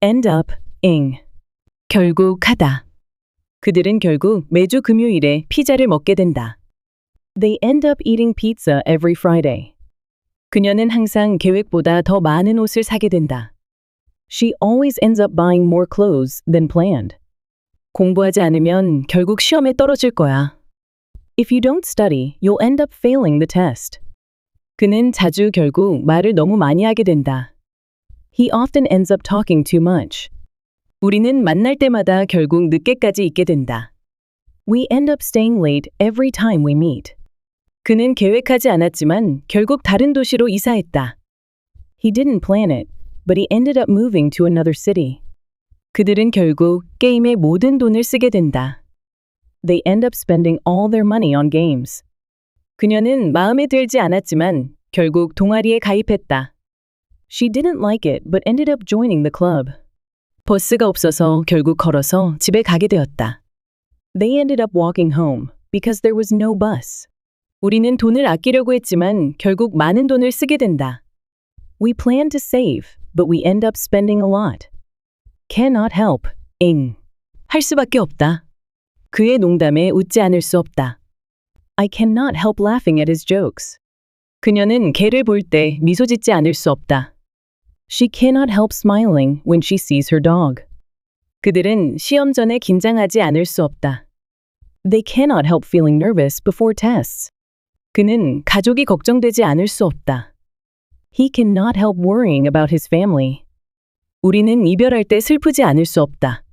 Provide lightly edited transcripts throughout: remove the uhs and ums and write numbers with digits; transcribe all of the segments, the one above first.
end up, ing. 결국 하다. 그들은 결국 매주 금요일에 피자를 먹게 된다. They end up eating pizza every Friday. 그녀는 항상 계획보다 더 많은 옷을 사게 된다. She always ends up buying more clothes than planned. 공부하지 않으면 결국 시험에 떨어질 거야. If you don't study, you'll end up failing the test. 그는 자주 결국 말을 너무 많이 하게 된다. He often ends up talking too much. 우리는 만날 때마다 결국 늦게까지 있게 된다. We end up staying late every time we meet. 그는 계획하지 않았지만 결국 다른 도시로 이사했다. He didn't plan it, but he ended up moving to another city. 그들은 결국 게임에 모든 돈을 쓰게 된다. They end up spending all their money on games. 그녀는 마음에 들지 않았지만 결국 동아리에 가입했다. She didn't like it, but ended up joining the club. 버스가 없어서 결국 걸어서 집에 가게 되었다. They ended up walking home because there was no bus. 우리는 돈을 아끼려고 했지만 결국 많은 돈을 쓰게 된다. We planned to save, but we end up spending a lot. Cannot help, ing. 할 수밖에 없다. 그의 농담에 웃지 않을 수 없다. I cannot help laughing at his jokes. 그녀는 개를 볼 때 미소 짓지 않을 수 없다. She cannot help smiling when she sees her dog. 그들은 시험 전에 긴장하지 않을 수 없다. They cannot help feeling nervous before tests. 그는 가족이 걱정되지 않을 수 없다. He cannot help worrying about his family. 우리는 이별할 때 슬프지 않을 수 없다.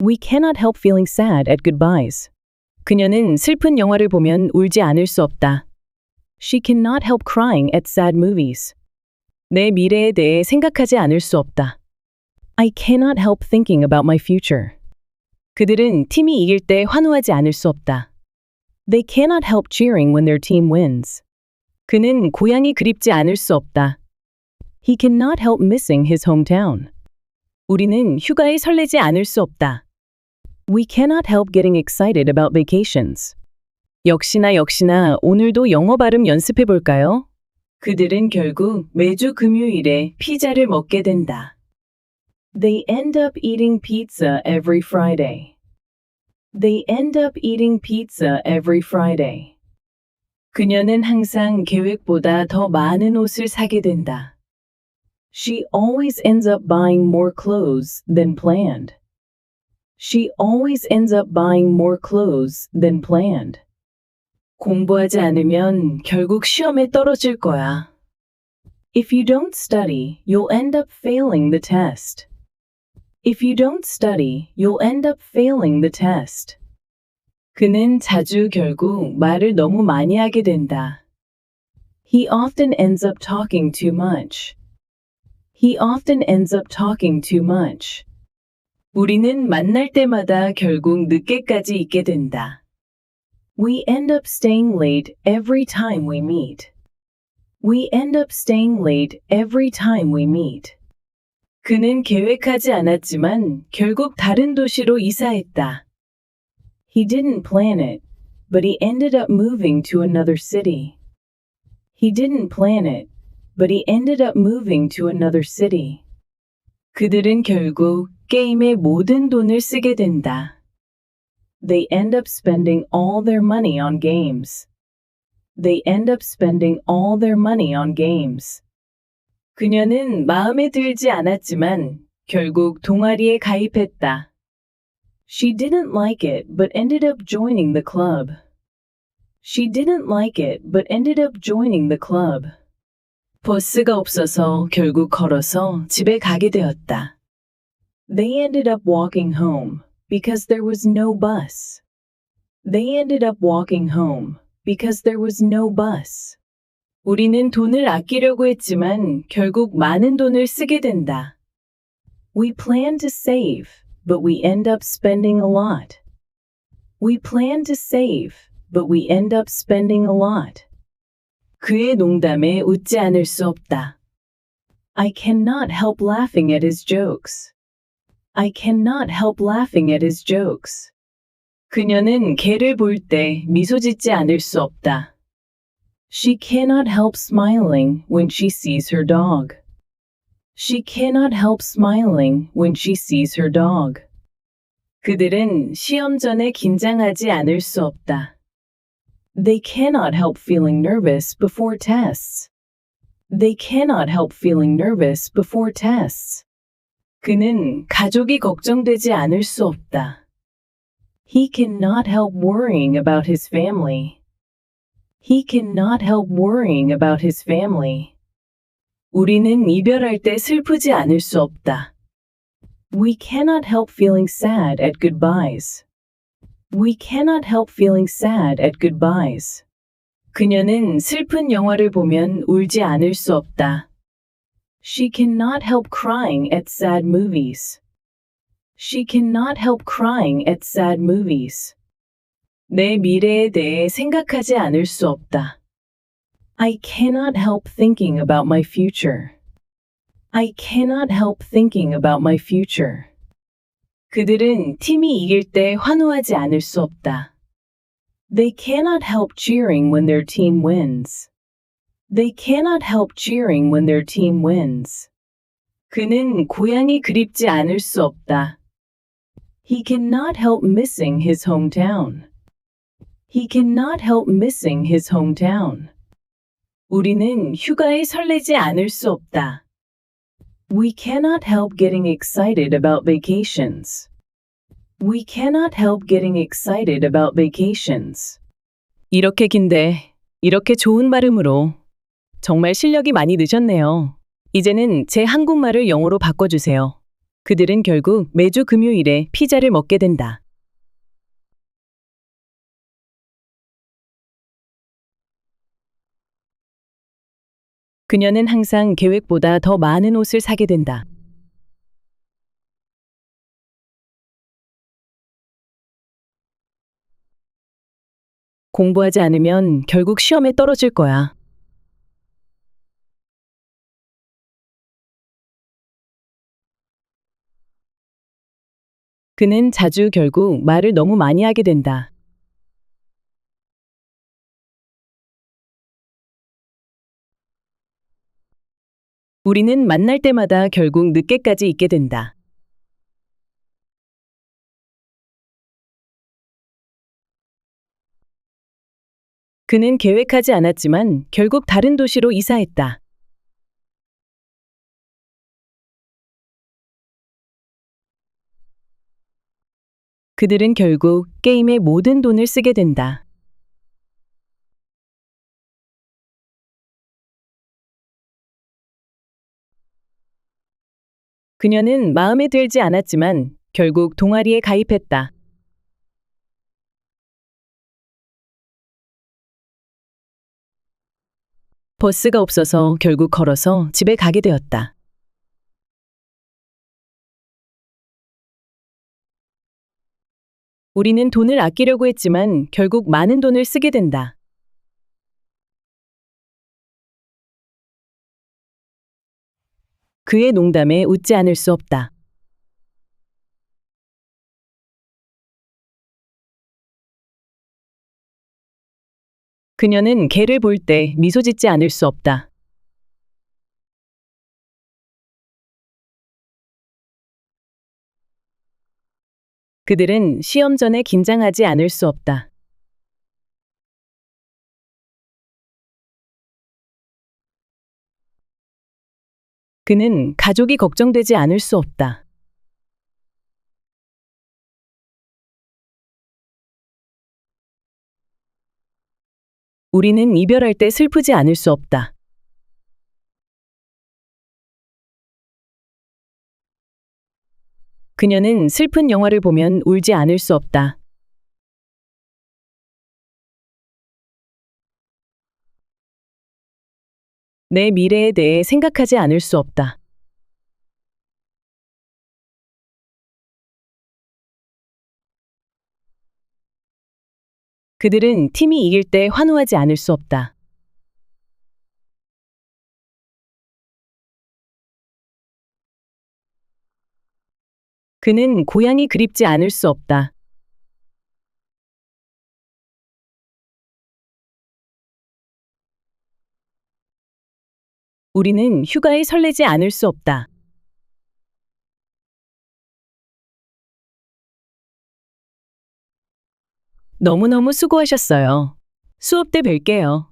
We cannot help feeling sad at goodbyes. 그녀는 슬픈 영화를 보면 울지 않을 수 없다. She cannot help crying at sad movies. 내 미래에 대해 생각하지 않을 수 없다. I cannot help thinking about my future. 그들은 팀이 이길 때 환호하지 않을 수 없다. They cannot help cheering when their team wins. 그는 고향이 그립지 않을 수 없다. He cannot help missing his hometown. 우리는 휴가에 설레지 않을 수 없다. We cannot help getting excited about vacations. 역시나 오늘도 영어 발음 연습해 볼까요? 그들은 결국 매주 금요일에 피자를 먹게 된다. They end up eating pizza every Friday. They end up eating pizza every Friday. 그녀는 항상 계획보다 더 많은 옷을 사게 된다. She always ends up buying more clothes than planned. She always ends up buying more clothes than planned. 공부하지 않으면 결국 시험에 떨어질 거야. If you don't study, you'll end up failing the test. If you don't study, you'll end up failing the test. 그는 자주 결국 말을 너무 많이 하게 된다. He often ends up talking too much. He often ends up talking too much. 우리는 만날 때마다 결국 늦게까지 있게 된다. We end up staying late every time we meet. We end up staying late every time we meet. 그는 계획하지 않았지만 결국 다른 도시로 이사했다. He didn't plan it, but he ended up moving to another city. He didn't plan it, but he ended up moving to another city. 그들은 결국 게임에 모든 돈을 쓰게 된다. They end up spending all their money on games. They end up spending all their money on games. 그녀는 마음에 들지 않았지만 결국 동아리에 가입했다. She didn't like it, but ended up joining the club. She didn't like it, but ended up joining the club. 버스가 없어서 결국 걸어서 집에 가게 되었다. They ended up walking home because there was no bus. They ended up walking home because there was no bus. 우리는 돈을 아끼려고 했지만 결국 많은 돈을 쓰게 된다. We plan to save, but we end up spending a lot. We plan to save, but we end up spending a lot. 그의 농담에 웃지 않을 수 없다. I cannot help laughing at his jokes. I cannot help laughing at his jokes. 그녀는 개를 볼 때 미소 짓지 않을 수 없다. She cannot help smiling when she sees her dog. She cannot help smiling when she sees her dog. 그들은 시험 전에 긴장하지 않을 수 없다. They cannot help feeling nervous before tests. They cannot help feeling nervous before tests. 그는 가족이 걱정되지 않을 수 없다. He cannot help worrying about his family. He cannot help worrying about his family. 우리는 이별할 때 슬프지 않을 수 없다. We cannot help feeling sad at goodbyes. We cannot help feeling sad at goodbyes. 그녀는 슬픈 영화를 보면 울지 않을 수 없다. She cannot help crying at sad movies. She cannot help crying at sad movies. 내 미래에 대해 생각하지 않을 수 없다. I cannot help thinking about my future. I cannot help thinking about my future. 그들은 팀이 이길 때 환호하지 않을 수 없다. They cannot help cheering when their team wins. They cannot help cheering when their team wins. 그는 고향이 그립지 않을 수 없다. He cannot help missing his hometown. He cannot help missing his hometown. 우리는 휴가에 설레지 않을 수 없다. We cannot help getting excited about vacations. We cannot help getting excited about vacations. 이렇게 긴데 이렇게 좋은 발음으로 정말 실력이 많이 느셨네요. 이제는 제 한국말을 영어로 바꿔주세요. 그들은 결국 매주 금요일에 피자를 먹게 된다. 그녀는 항상 계획보다 더 많은 옷을 사게 된다. 공부하지 않으면 결국 시험에 떨어질 거야. 그는 자주 결국 말을 너무 많이 하게 된다. 우리는 만날 때마다 결국 늦게까지 있게 된다. 그는 계획하지 않았지만 결국 다른 도시로 이사했다. 그들은 결국 게임에 모든 돈을 쓰게 된다. 그녀는 마음에 들지 않았지만 결국 동아리에 가입했다. 버스가 없어서 결국 걸어서 집에 가게 되었다. 우리는 돈을 아끼려고 했지만 결국 많은 돈을 쓰게 된다. 그의 농담에 웃지 않을 수 없다. 그녀는 개를 볼 때 미소 짓지 않을 수 없다. 그들은 시험 전에 긴장하지 않을 수 없다. 그는 가족이 걱정되지 않을 수 없다. 우리는 이별할 때 슬프지 않을 수 없다. 그녀는 슬픈 영화를 보면 울지 않을 수 없다. 내 미래에 대해 생각하지 않을 수 없다. 그들은 팀이 이길 때 환호하지 않을 수 없다. 그는 고향이 그립지 않을 수 없다. 우리는 휴가에 설레지 않을 수 없다. 너무너무 수고하셨어요. 수업 때 뵐게요.